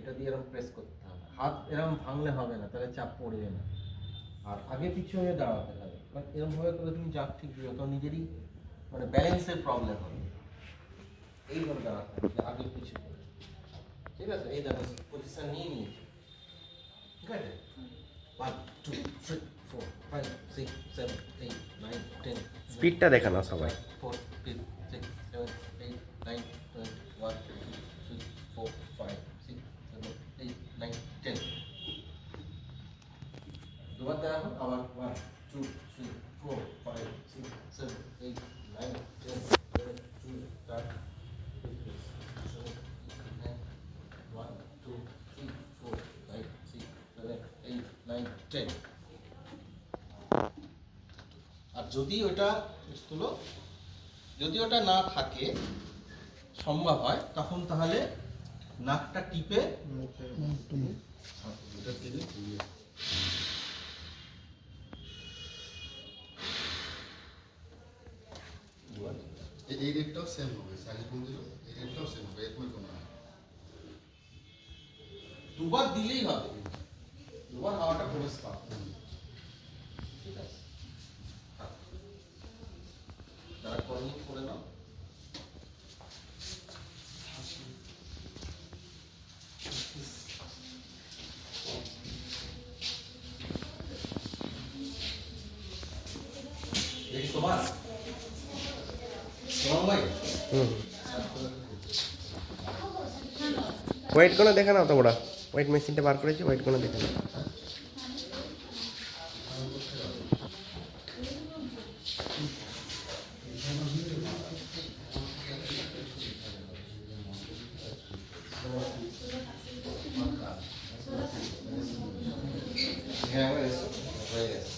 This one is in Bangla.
এটা দিয়ে এরকম প্রেস করতে হবে, হাত এরকম ভাঙলে হবে না, তাহলে চাপ পড়বে না। আর আগে পিছু হয়ে দাঁড়াতে হবে, বাট এরকমভাবে করে তুমি চাপ ঠিক দিও তো নিজেরই মানে ব্যালেন্সের প্রবলেম হবে। এইভাবে দাঁড়াতে হবে, আগে পিছু করে। ঠিক আছে, এই দেখো পজিশন নিয়ে নিয়েছি, ঠিক আছে। 1 2 3 4 5 6 7 8 9 10। স্পিডটা দেখা না সবাই। 4 5 6 7 8 9 10 1 2 3 4 5 6 7 8 9 10। দুবার দেখো আবার 1 2 3 4 5 6 7 8 9 10 11 12 13 14 15 1 2 3 4 5 6 7 8 9 10। আর যদি ওটা তুলো, যদি ওটা না থাকে সম্ভব হয় তখন তাহলে নাকটা টিপে এটা দিলে এই রেটটাও সেম হবে, সাইজ বলছিল এই রেটটাও সেম হবে, এর কোনো না। দুবার দিলেই হবে, দুবার হাওয়াটা প্রবেশ পাবে। ঠিক আছে, যারা কর্মী করে নাও। এই তোমার তোমার ভাই ওয়েট কোনো দেখে নাও তোমরা, ওয়েট মেশিনটা বার করেছি, ওয়েট কোনো দেখে নাও। হ্যাঁ হয়ে গেছে।